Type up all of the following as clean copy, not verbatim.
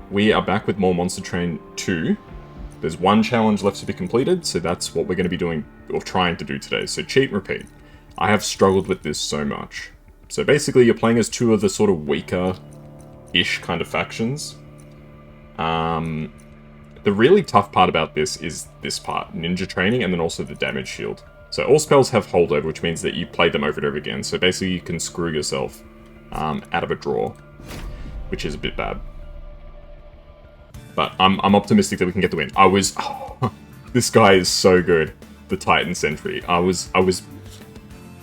we are back with more Monster Train 2. There's one challenge left to be completed, so that's what we're going to be doing, or trying to do today. So cheat and repeat. I have struggled with this so much. So basically you're playing as two of the sort of weaker-ish kind of factions. The really tough part about this is this part, ninja training, and then also the damage shield. So all spells have holdover, which means that you play them over and over again. So basically you can screw yourself out of a draw, which is a bit bad. But I'm optimistic that we can get the win. This guy is so good, the Titan Sentry. I was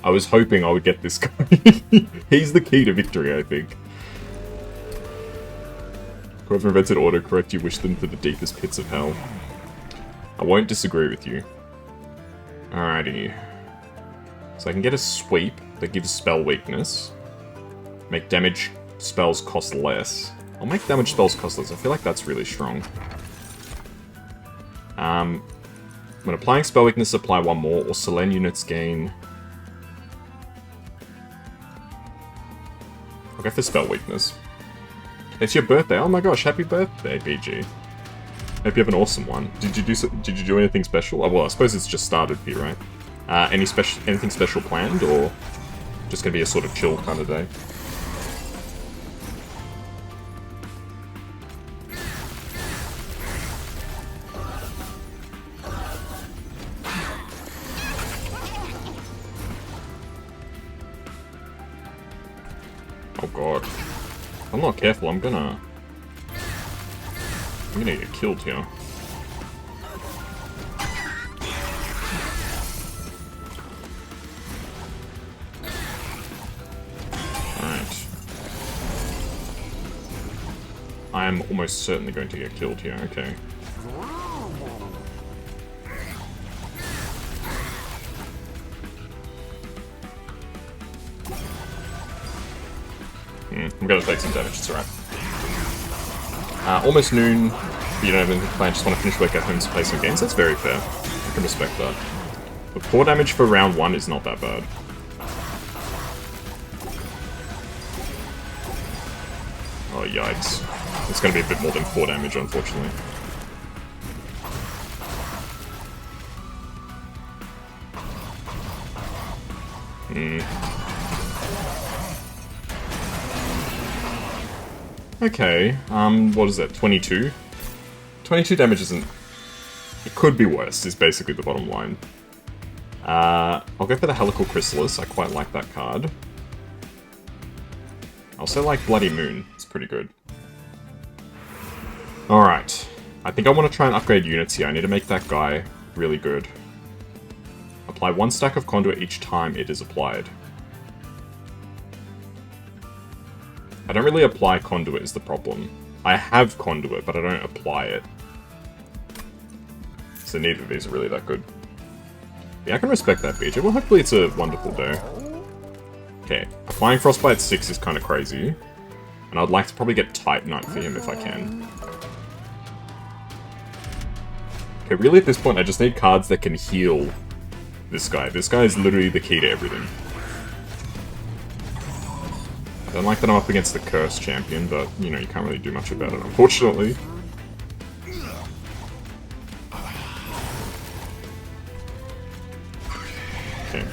hoping I would get this guy. He's the key to victory, I think. Whoever invented autocorrect, you wish them to the deepest pits of hell. I won't disagree with you. Alrighty. So I can get a sweep that gives spell weakness. Make damage spells cost less. I'll make damage spells cost less. I feel like that's really strong. When applying spell weakness, apply one more, or Selene units gain... I'll go for spell weakness. It's your birthday. Oh my gosh, happy birthday, BG. Hope you have an awesome one. Did you do anything special? Oh, well, I suppose it's just started here, right? Anything special planned, or just gonna be a sort of chill kind of day? Oh god. If I'm not careful, I'm gonna get killed here. Alright. I am almost certainly going to get killed here, okay. I'm gonna take some damage, it's alright. Almost noon, but you don't have anything planned, just want to finish work at home to play some games. That's very fair. I can respect that. But 4 damage for round 1 is not that bad. Oh, yikes. It's gonna be a bit more than 4 damage, unfortunately. Okay, what is that, 22? 22 damage isn't... It could be worse, is basically the bottom line. I'll go for the Helical Chrysalis, I quite like that card. I also like Bloody Moon, it's pretty good. Alright, I think I want to try and upgrade units here, I need to make that guy really good. Apply 1 stack of Conduit each time it is applied. I don't really apply Conduit is the problem. I have Conduit, but I don't apply it. So neither of these are really that good. Yeah, I can respect that, BJ. Well, hopefully it's a wonderful day. Okay, applying Frostbite 6 is kind of crazy. And I'd like to probably get Titanite for him if I can. Okay, really at this point I just need cards that can heal this guy. This guy is literally the key to everything. I don't like that I'm up against the Curse champion, but, you know, you can't really do much about it, unfortunately. Okay.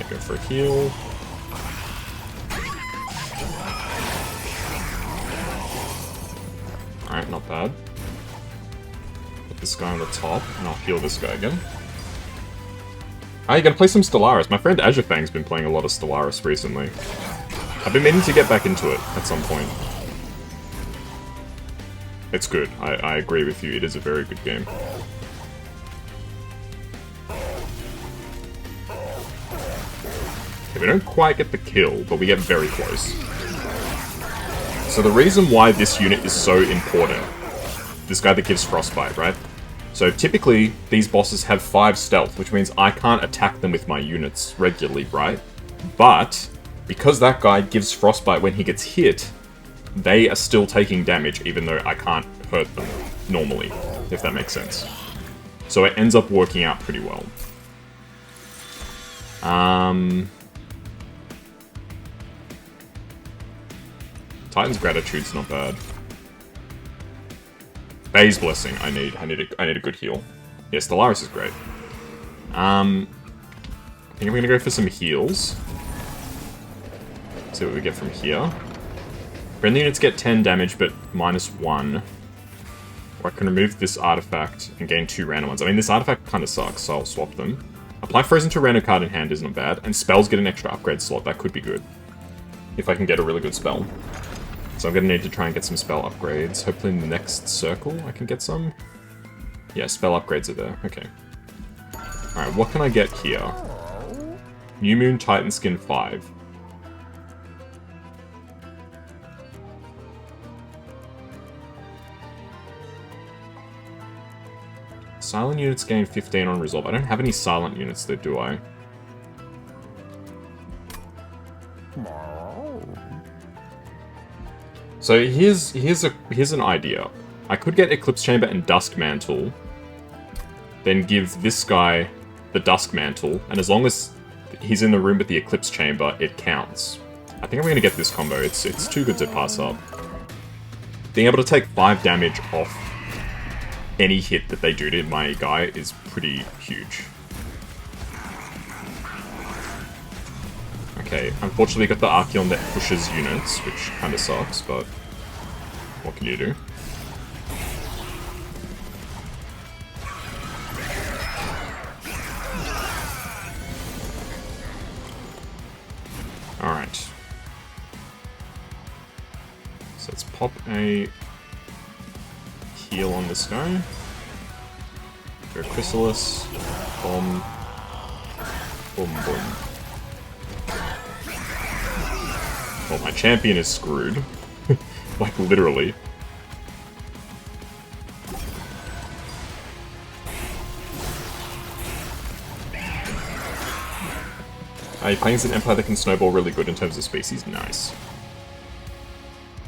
Go for a heal. Alright, not bad. Put this guy on the top, and I'll heal this guy again. Ah, you gotta play some Stellaris. My friend Azure Fang's been playing a lot of Stellaris recently. I've been meaning to get back into it at some point. It's good. I agree with you. It is a very good game. Okay, we don't quite get the kill, but we get very close. So the reason why this unit is so important, this guy that gives Frostbite, right? So typically, these bosses have 5 stealth, which means I can't attack them with my units regularly, right? But, because that guy gives Frostbite when he gets hit, they are still taking damage even though I can't hurt them normally, if that makes sense. So it ends up working out pretty well. Titan's Gratitude's not bad. Bay's Blessing, I need a good heal. Yeah, Stellaris is great. I think I'm gonna go for some heals. See what we get from here. Friendly units get 10 damage, but -1. Or I can remove this artifact and gain 2 random ones. I mean, this artifact kind of sucks, so I'll swap them. Apply Frozen to a random card in hand is not bad, and spells get an extra upgrade slot. That could be good. If I can get a really good spell. So I'm gonna need to try and get some spell upgrades. Hopefully in the next circle I can get some. Yeah, spell upgrades are there. Okay. Alright, what can I get here? New Moon Titan Skin 5. Silent units gain 15 on resolve. I don't have any silent units though, do I? So here's an idea. I could get Eclipse Chamber and Dusk Mantle, then give this guy the Dusk Mantle, and as long as he's in the room with the Eclipse Chamber, it counts. I think I'm gonna get this combo. It's too good to pass up. Being able to take 5 damage off any hit that they do to my guy is pretty huge. Okay, unfortunately we got the Archeon that pushes units, which kinda sucks, but what can you do? Alright. So let's pop a heal on this guy. Go Chrysalis. Bomb. Boom, boom. Well, my champion is screwed. Like, literally. Are you playing as an Empire that can snowball really good in terms of species? Nice.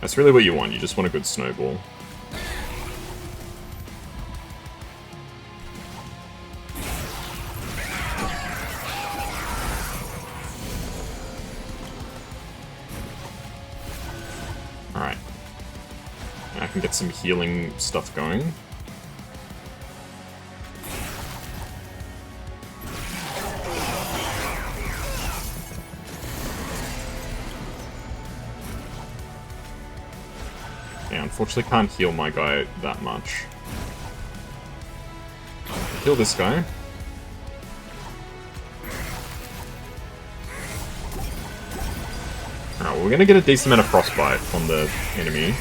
That's really what you want, you just want a good snowball. Alright. I can get some healing stuff going. Yeah, unfortunately can't heal my guy that much. Heal this guy. Alright, well, we're gonna get a decent amount of frostbite from the enemy.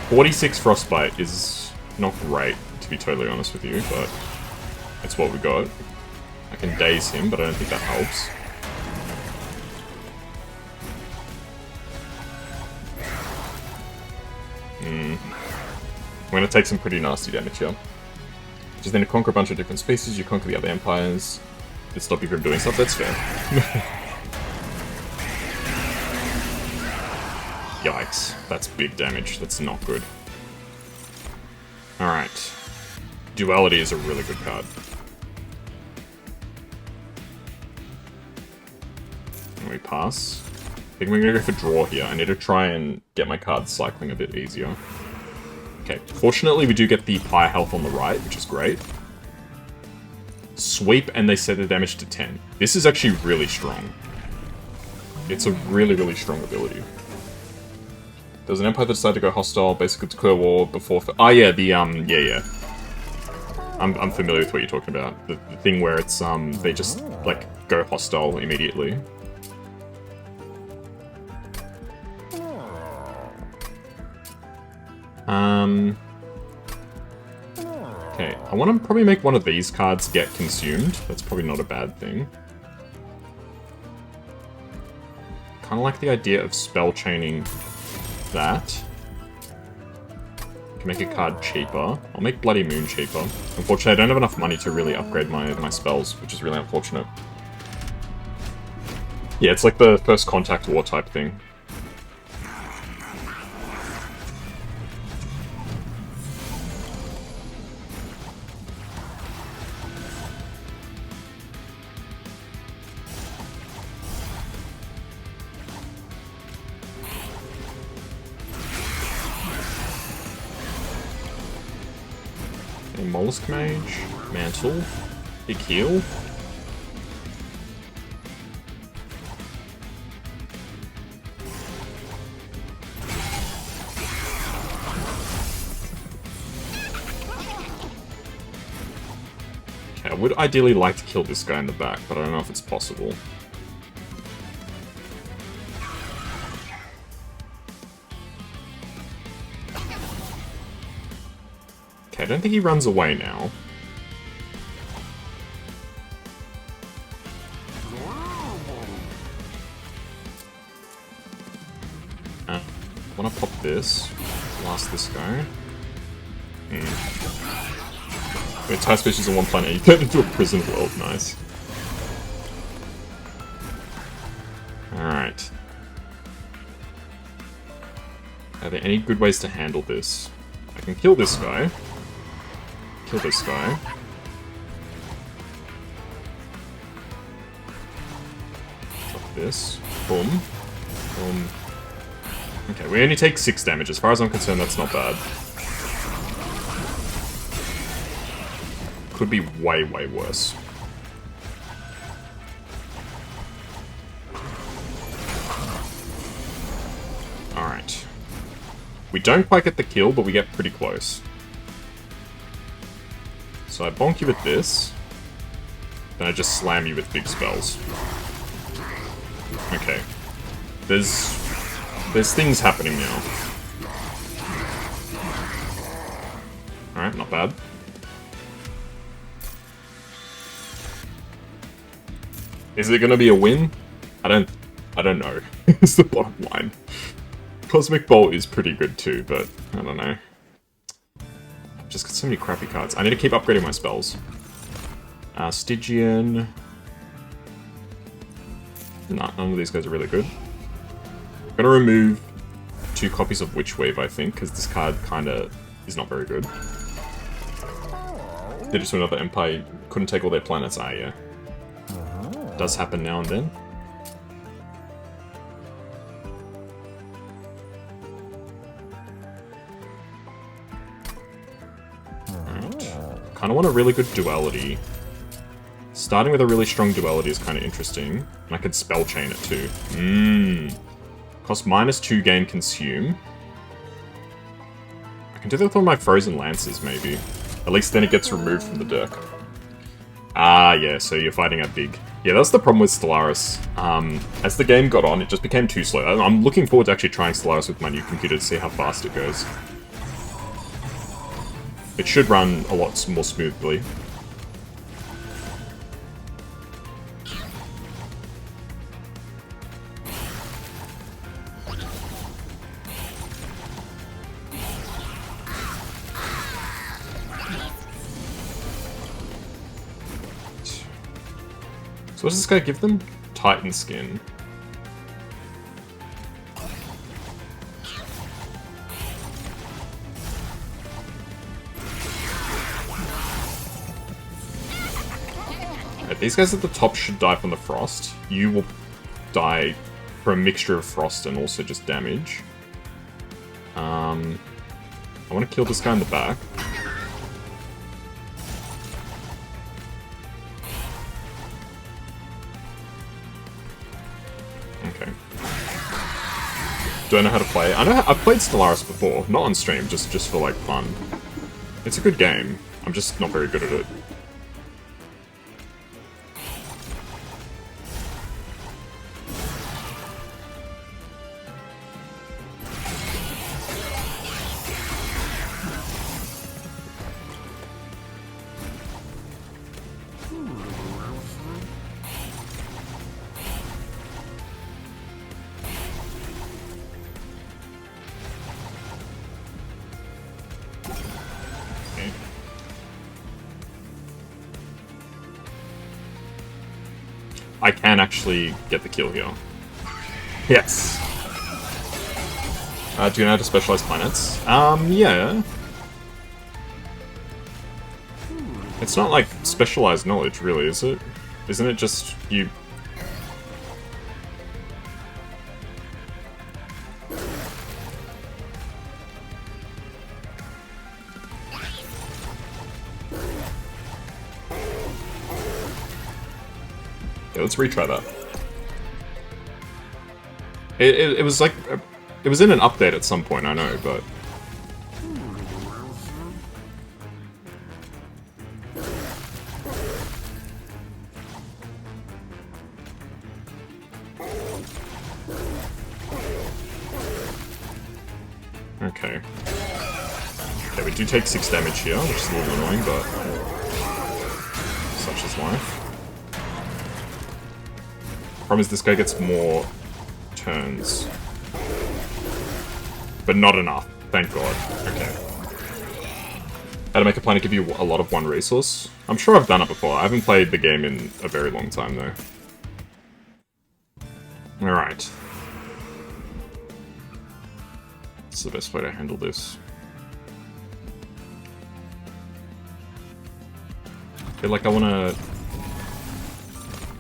46 frostbite is not great, to be totally honest with you, but that's what we got. I can daze him, but I don't think that helps. I'm gonna take some pretty nasty damage here. Just then to conquer a bunch of different species, you conquer the other empires. It stop you from doing stuff, that's fair. Yikes, that's big damage, that's not good. Alright. Duality is a really good card. And we pass. I think we're gonna go for draw here. I need to try and get my cards cycling a bit easier. Okay, fortunately we do get the high health on the right, which is great. Sweep, and they set the damage to 10. This is actually really strong. It's a really, really strong ability. There's an empire that decided to go hostile, basically declare war before... Oh yeah, the, yeah. I'm familiar with what you're talking about. The thing where it's, they just, like, go hostile immediately. Okay, I want to probably make one of these cards get consumed. That's probably not a bad thing. Kind of like the idea of spell chaining that. I can make a card cheaper. I'll make Bloody Moon cheaper. Unfortunately, I don't have enough money to really upgrade my spells, which is really unfortunate. Yeah, it's like the first contact war type thing. Mollusk Mage, Mantle, big heal. Okay, I would ideally like to kill this guy in the back, but I don't know if it's possible. Okay, I don't think he runs away now. I want to pop this. Blast this guy. Entire species on one planet, you turn into a prison world, nice. Alright. Are there any good ways to handle this? I can kill this guy. Kill this guy. Drop this. Boom. Boom. Okay, we only take 6 damage. As far as I'm concerned, that's not bad. Could be way, way worse. Alright. We don't quite get the kill, but we get pretty close. So I bonk you with this. Then I just slam you with big spells. Okay. There's things happening now. Alright, not bad. Is it gonna be a win? I don't know. It's the bottom line. Cosmic Bolt is pretty good too, but I don't know. I've just got so many crappy cards. I need to keep upgrading my spells. Stygian. Nah, none of these guys are really good. I'm gonna remove 2 copies of Witchweave, I think, because this card kinda is not very good. Did it to another empire, couldn't take all their planets, yeah. Does happen now and then. Alright. Kinda want a really good duality. Starting with a really strong duality is kinda interesting. And I could spell chain it too. Cost -2 gain consume. I can do that with one of my frozen lances, maybe. At least then it gets removed from the deck. Ah, yeah, so you're fighting out big. Yeah, that's the problem with Stellaris. As the game got on, it just became too slow. I'm looking forward to actually trying Stellaris with my new computer to see how fast it goes. It should run a lot more smoothly. So what does this guy give them? Titan skin. Right, these guys at the top should die from the frost. You will die from a mixture of frost and also just damage. I want to kill this guy in the back. Okay. Do I know how to play? I've played Stellaris before, not on stream, just for like fun. It's a good game. I'm just not very good at it. I can actually get the kill here. Yes. Do you know how to specialize planets? Yeah. It's not like specialized knowledge, really, is it? Isn't it just you... Yeah, let's retry that. It was like... It was in an update at some point, I know, but... Okay. Okay, we do take 6 damage here, which is a little annoying, but... such is life. Problem is this guy gets more turns. But not enough, thank god. Okay. How to make a plan to give you a lot of one resource? I'm sure I've done it before. I haven't played the game in a very long time, though. Alright. What's the best way to handle this? I feel like I want to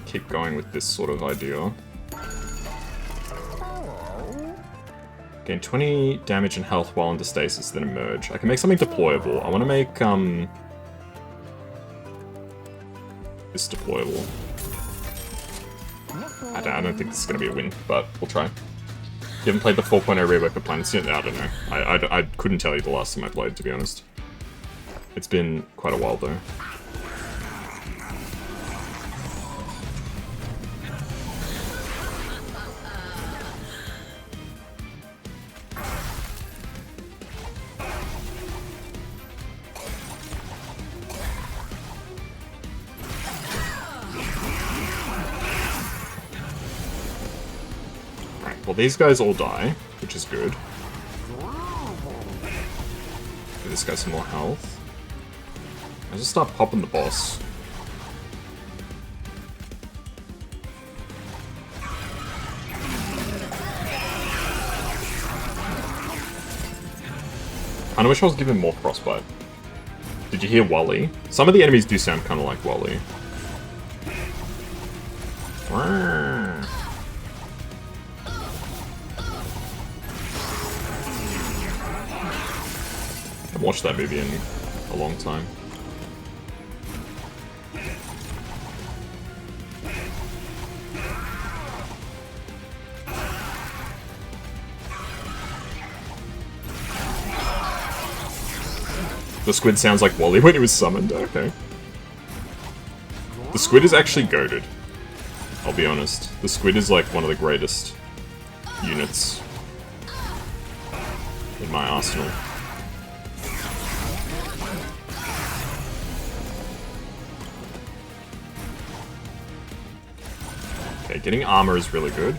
keep going with this sort of idea. Gain 20 damage and health while under stasis, then emerge. I can make something deployable. I want to make, this deployable. I don't think this is going to be a win, but we'll try. You haven't played the 4.0 rework of planets yet? I don't know. I couldn't tell you the last time I played, to be honest. It's been quite a while, though. Well, these guys all die, which is good. Give this guy some more health. I just start popping the boss. I wish I was given more frostbite. Did you hear Wally? Some of the enemies do sound kind of like Wally. I've watched that movie in a long time. The squid sounds like Wally when he was summoned, okay. The squid is actually goated. I'll be honest. The squid is like one of the greatest units in my arsenal. Okay, getting armor is really good.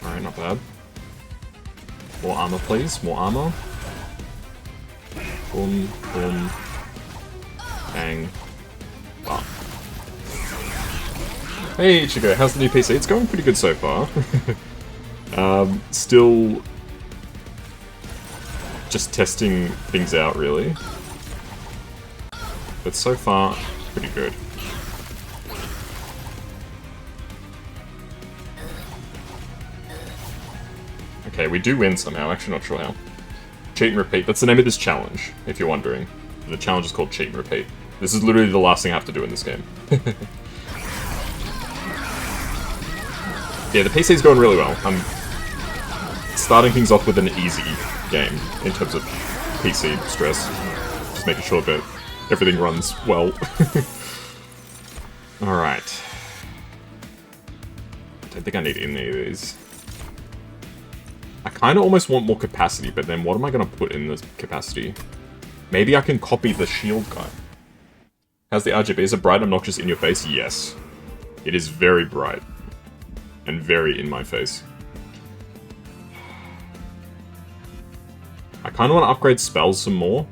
Alright, not bad. More armor, please. More armor. Boom, boom. Bang. Wow. Hey, Chico, how's the new PC? It's going pretty good so far. Still just testing things out, really. But so far, pretty good. Okay, we do win somehow, actually not sure how. Cheat and repeat, that's the name of this challenge, if you're wondering. The challenge is called cheat and repeat. This is literally the last thing I have to do in this game. Yeah, the PC's going really well. I'm starting things off with an easy game in terms of PC stress. Just making sure that everything runs well. Alright. I don't think I need any of these. I kind of almost want more capacity, but then what am I going to put in this capacity? Maybe I can copy the shield guy. How's the RGB? Is it bright, obnoxious, in your face? Yes. It is very bright. And very in my face. I kind of want to upgrade spells some more.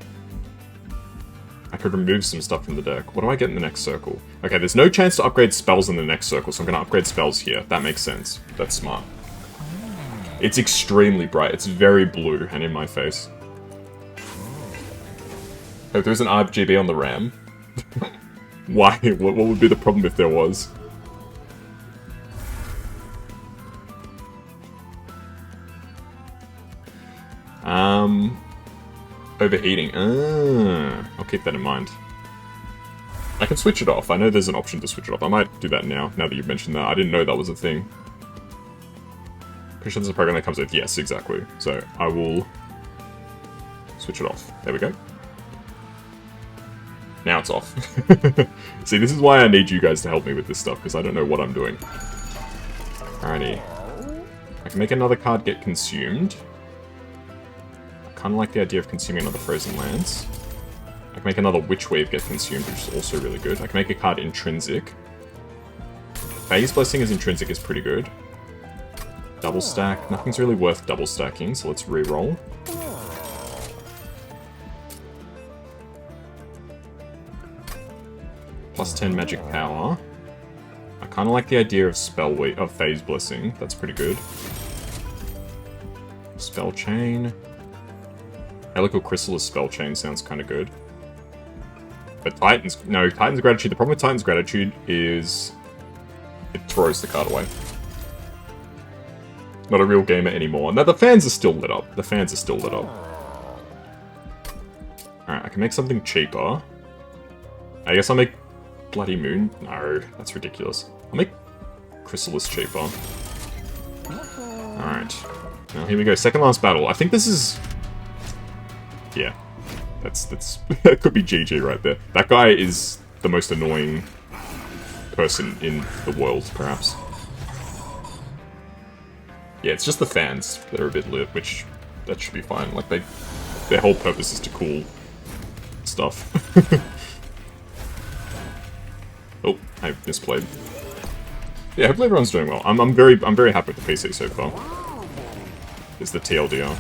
I could remove some stuff from the deck. What do I get in the next circle? Okay, there's no chance to upgrade spells in the next circle, so I'm going to upgrade spells here. That makes sense. That's smart. It's extremely bright. It's very blue and in my face. Hope there's an RGB on the RAM. Why? What would be the problem if there was? overheating. I'll keep that in mind. I can switch it off. I know there's an option to switch it off. I might do that now that you've mentioned that. I didn't know that was a thing. Pretty sure there's a program that comes with... Yes, exactly. So I will switch it off. There we go. Now it's off. See, this is why I need you guys to help me with this stuff, because I don't know what I'm doing. Alrighty. I can make another card get consumed. I kind of like the idea of consuming another Frozen Lands. I can make another Witch Wave get consumed, which is also really good. I can make a card intrinsic. Phase Blessing as intrinsic is pretty good. Double stack. Nothing's really worth double stacking, so let's re-roll. Plus 10 magic power. I kind of like the idea of Phase Blessing. That's pretty good. Spell Chain. Helical Chrysalis Spell Chain sounds kind of good. But Titan's Gratitude. The problem with Titan's Gratitude is it throws the card away. Not a real gamer anymore. Now the fans are still lit up. The fans are still lit up. Alright, I can make something cheaper. I guess I'll make Bloody Moon. No, that's ridiculous. I'll make Chrysalis cheaper. Alright. Now here we go. Second last battle. I think this is... Yeah. That's that could be GG right there. That guy is the most annoying person in the world, perhaps. Yeah, it's just the fans that are a bit lit, which that should be fine. Like their whole purpose is to cool stuff. Oh, I misplayed. Yeah, hopefully everyone's doing well. I'm very happy with the PC so far. Is the TLDR.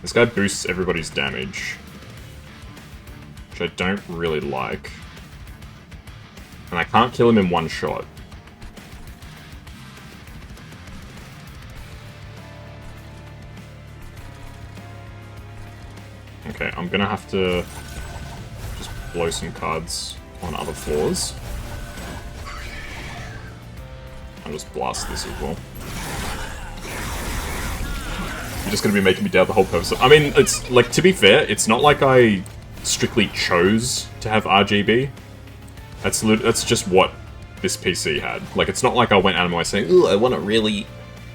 This guy boosts everybody's damage, which I don't really like. And I can't kill him in one shot. Okay, I'm gonna have to just blow some cards on other floors. I'll just blast this as well. You're just gonna be making me doubt the whole purpose of... I mean, it's, like, to be fair, it's not like I strictly chose to have RGB. That's just what this PC had. Like, it's not like I went out of my way saying, ooh, I want a really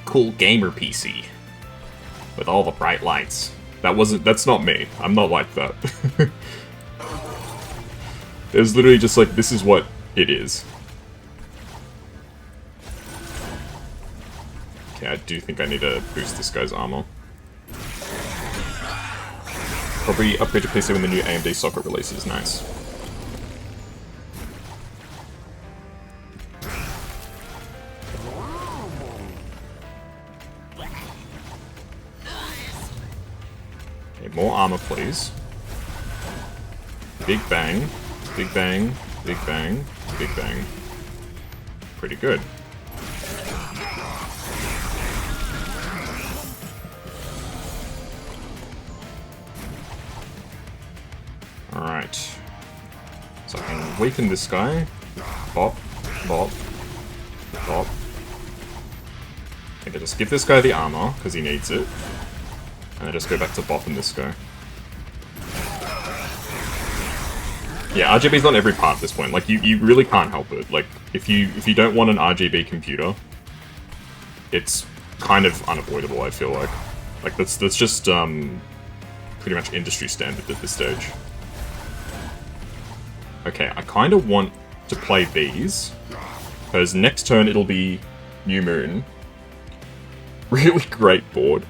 cool gamer PC. With all the bright lights. That's not me. I'm not like that. It was literally just like, this is what it is. Okay, I do think I need to boost this guy's armor. Probably upgrade your PC when the new AMD socket releases. Nice. Okay, more armor, please. Big bang, big bang, big bang, big bang. Pretty good. Alright. So I can weaken this guy. Bop, bop, bop. I can just give this guy the armor, because he needs it. And then just go back to bopping this guy. Yeah, RGB's on every part at this point. Like, you really can't help it. Like, if you don't want an RGB computer, it's kind of unavoidable, I feel like. Like, that's just, pretty much industry standard at this stage. Okay, I kind of want to play these, because next turn it'll be New Moon. Really great board.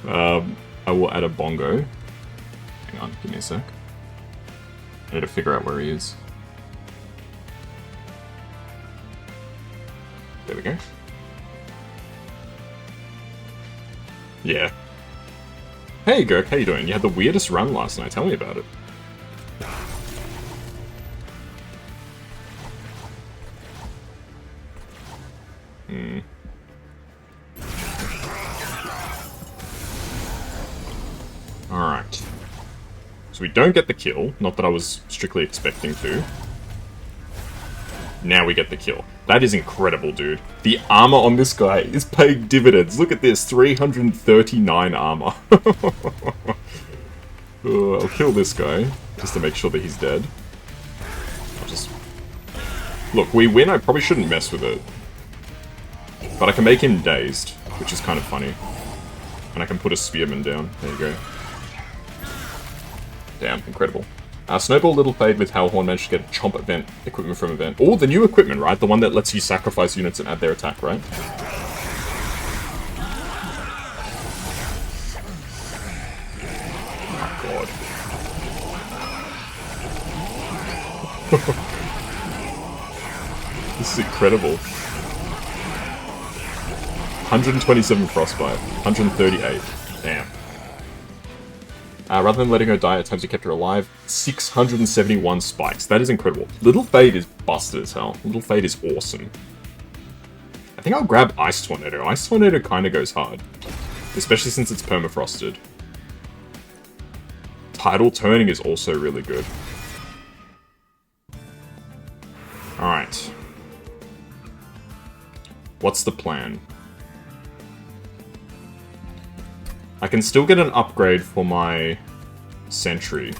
I will add a bongo. Hang on, give me a sec. I need to figure out where he is. There we go. Yeah. Hey Gurk, how you doing? You had the weirdest run last night, tell me about it. So we don't get the kill. Not that I was strictly expecting to. Now we get the kill. That is incredible, dude. The armor on this guy is paying dividends. Look at this, 339 armor. I'll kill this guy, just to make sure that he's dead. I'll just... Look, we win, I probably shouldn't mess with it. But I can make him dazed, which is kind of funny. And I can put a spearman down. There you go. Damn, incredible. Snowball Little Fade with Hellhorn managed to get Chomp event equipment from event. Oh, the new equipment, right? The one that lets you sacrifice units and add their attack, right? Oh, God. This is incredible. 127 Frostbite. 138. Damn. Rather than letting her die, at times you kept her alive. 671 spikes. That is incredible. Little Fade is busted as hell. Little Fade is awesome. I think I'll grab Ice Tornado. Ice Tornado kind of goes hard. Especially since it's permafrosted. Tidal Turning is also really good. Alright. What's the plan? I can still get an upgrade for my Sentry.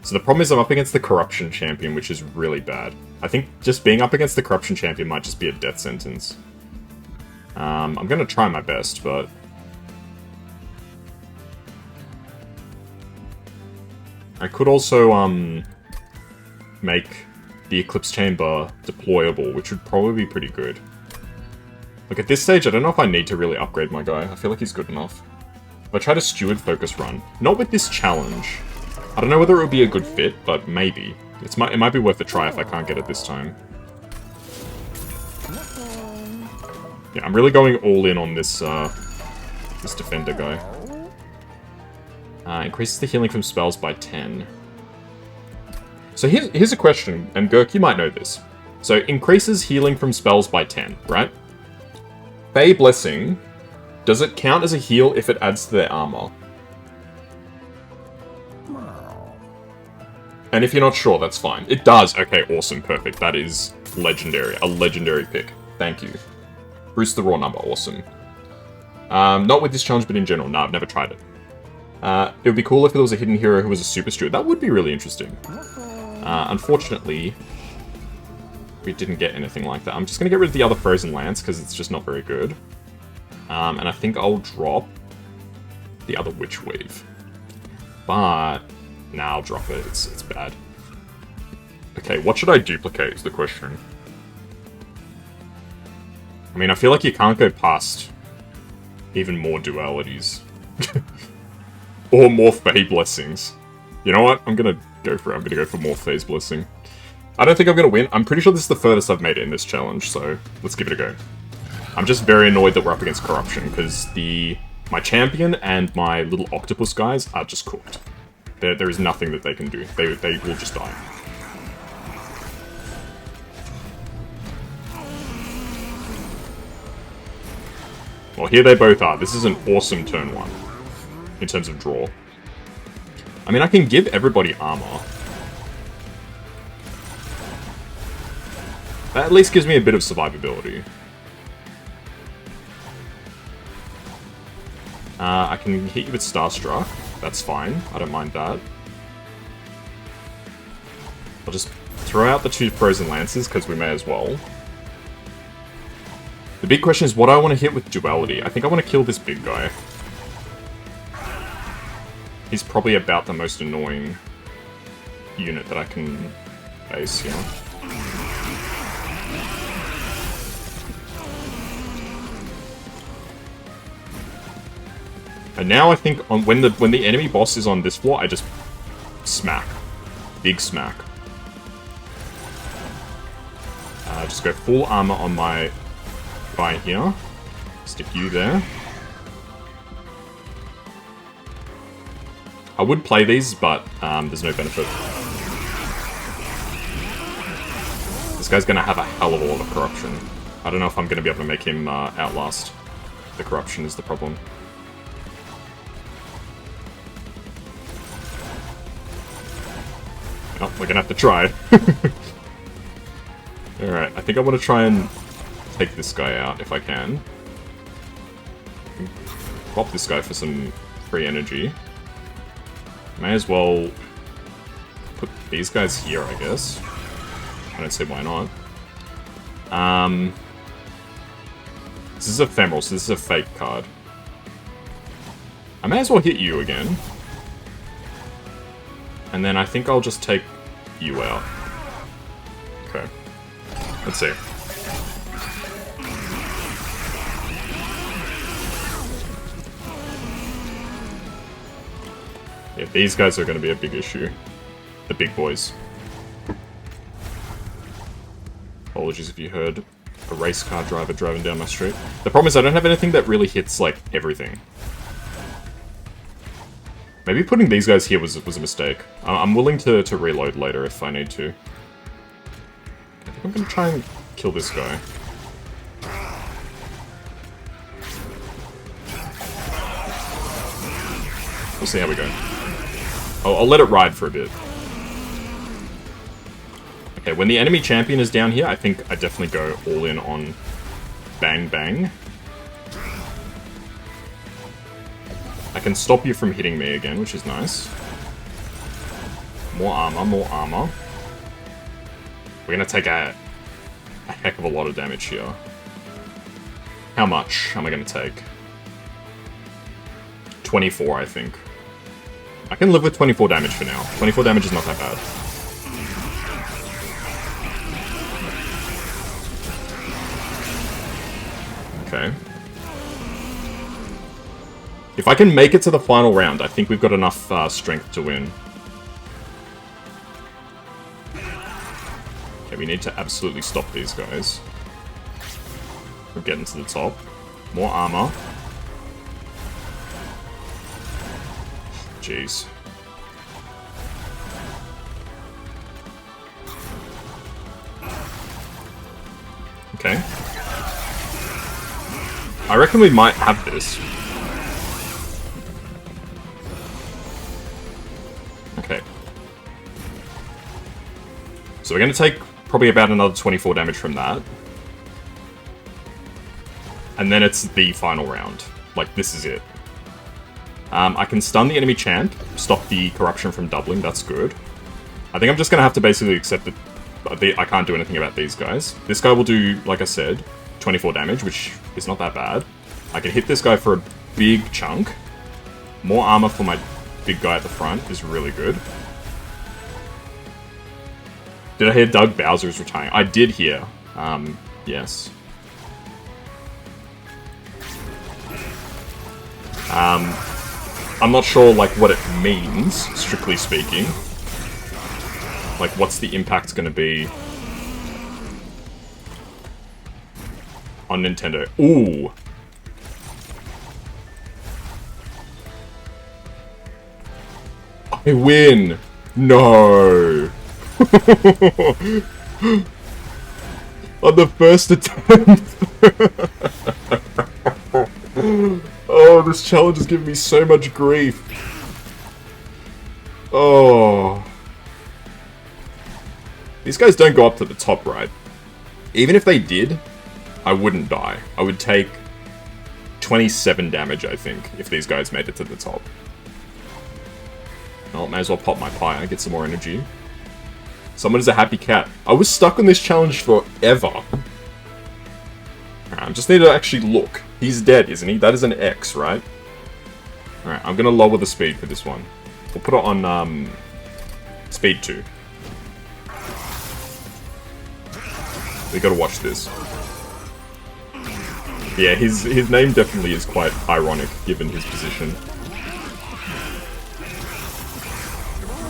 So the problem is I'm up against the Corruption Champion, which is really bad. I think just being up against the Corruption Champion might just be a death sentence. I'm gonna try my best, but... I could also, make the Eclipse Chamber deployable, which would probably be pretty good. Like, at this stage, I don't know if I need to really upgrade my guy. I feel like he's good enough. If I try to Steward Focus Run, not with this challenge. I don't know whether it would be a good fit, but maybe. It might be worth a try if I can't get it this time. Yeah, I'm really going all in on this, this Defender guy. Increases the healing from spells by 10. So here's a question, and Gurk, you might know this. So, increases healing from spells by 10, right? Fey Blessing, does it count as a heal if it adds to their armor? And if you're not sure, that's fine. It does. Okay, awesome, perfect. That is legendary. A legendary pick. Thank you. Bruce the Raw Number, awesome. Not with this challenge, but in general. No, I've never tried it. It would be cool if there was a hidden hero who was a super steward. That would be really interesting. Unfortunately, we didn't get anything like that. I'm just going to get rid of the other Frozen Lance, because it's just not very good. And I think I'll drop the other Witch Weave. But, nah, I'll drop it. It's bad. Okay, what should I duplicate is the question. I mean, I feel like you can't go past even more dualities. Or more Fey Blessings. You know what? I'm gonna go for it. I'm gonna go for more Phase Blessing. I don't think I'm gonna win. I'm pretty sure this is the furthest I've made it in this challenge, so let's give it a go. I'm just very annoyed that we're up against Corruption, because my champion and my little octopus guys are just cooked. There is nothing that they can do. They will just die. Well, here they both are. This is an awesome turn 1. In terms of draw. I mean, I can give everybody armor. That at least gives me a bit of survivability. I can hit you with Starstruck. That's fine. I don't mind that. I'll just throw out the 2 Frozen Lances, because we may as well. The big question is, what do I want to hit with Duality? I think I want to kill this big guy. He's probably about the most annoying unit that I can face here. And now I think when the enemy boss is on this floor, I just smack. Big smack. Just go full armor on my guy here. Stick you there. I would play these, but there's no benefit. This guy's going to have a hell of a lot of Corruption. I don't know if I'm going to be able to make him outlast. The Corruption is the problem. we're gonna have to try. Alright, I think I want to try and take this guy out if I can. Pop this guy for some free energy. May as well put these guys here, I guess. I don't see why not. This is ephemeral, so this is a fake card. I may as well hit you again. And then I think I'll just take you out. Okay. Let's see. Yeah, these guys are going to be a big issue. The big boys. Apologies if you heard a race car driver driving down my street. The problem is I don't have anything that really hits, like, everything. Maybe putting these guys here was a mistake. I'm willing to reload later if I need to. I think I'm going to try and kill this guy. We'll see how we go. I'll let it ride for a bit. Okay, when the enemy champion is down here, I think I definitely go all in on Bang Bang. I can stop you from hitting me again, which is nice. More armor, more armor. We're gonna take a heck of a lot of damage here. How much am I gonna take? 24, I think. I can live with 24 damage for now. 24 damage is not that bad. Okay. If I can make it to the final round, I think we've got enough strength to win. Okay, we need to absolutely stop these guys. We're getting to the top. More armor. Jeez. Okay. I reckon we might have this. Okay. So we're going to take probably about another 24 damage from that. And then it's the final round. Like, this is it. I can stun the enemy champ, stop the corruption from doubling, that's good. I think I'm just going to have to basically accept that I can't do anything about these guys. This guy will do, like I said, 24 damage, which is not that bad. I can hit this guy for a big chunk. More armor for my big guy at the front is really good. Did I hear Doug Bowser is retiring? I did hear. Yes. I'm not sure, like, what it means, strictly speaking. Like, what's the impact going to be on Nintendo? Ooh! I win! No! On the first attempt! Oh, this challenge is giving me so much grief. Oh. These guys don't go up to the top, right? Even if they did, I wouldn't die. I would take 27 damage, I think, if these guys made it to the top. Well, may as well pop my pie, get some more energy. Someone is a happy cat. I was stuck on this challenge forever. I just need to actually look. He's dead, isn't he? That is an X, right? Alright, I'm gonna lower the speed for this one. We'll put it on, speed 2. We gotta watch this. Yeah, his name definitely is quite ironic, given his position.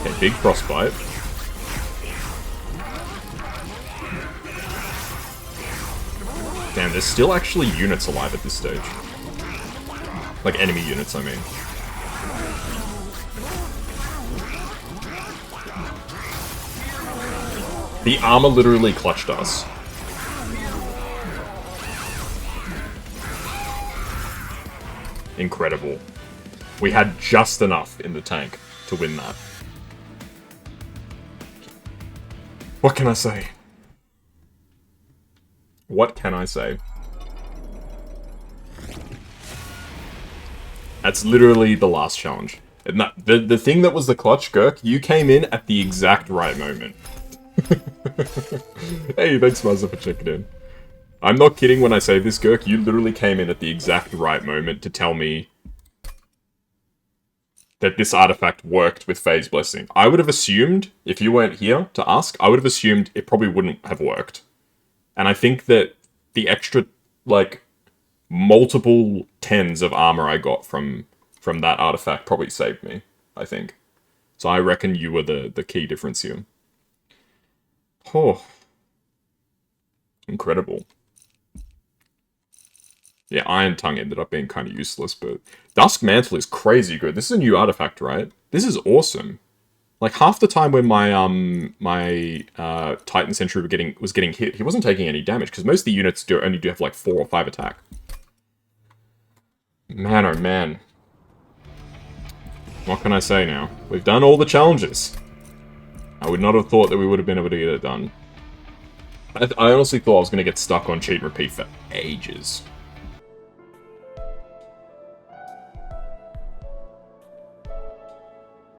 Okay, big frostbite. Damn, there's still actually units alive at this stage. Like, enemy units, I mean. The armor literally clutched us. Incredible. We had just enough in the tank to win that. What can I say? What can I say? That's literally the last challenge. And the thing that was the clutch, Gurk, you came in at the exact right moment. Hey, thanks, Mazza, for checking in. I'm not kidding when I say this, Gurk. You literally came in at the exact right moment to tell me that this artifact worked with Phase Blessing. I would have assumed, if you weren't here to ask, I would have assumed it probably wouldn't have worked. And I think that the extra, like, multiple tens of armor I got from that artifact probably saved me, I think. So I reckon you were the key difference here. Oh. Incredible. Yeah, Iron Tongue ended up being kind of useless, but Dusk Mantle is crazy good. This is a new artifact, right? This is awesome. Like, half the time when my Titan Sentry was getting hit, he wasn't taking any damage, because most of the units only do have, like, 4 or 5 attack. Man, oh man. What can I say now? We've done all the challenges. I would not have thought that we would have been able to get it done. I honestly thought I was going to get stuck on cheat and repeat for ages.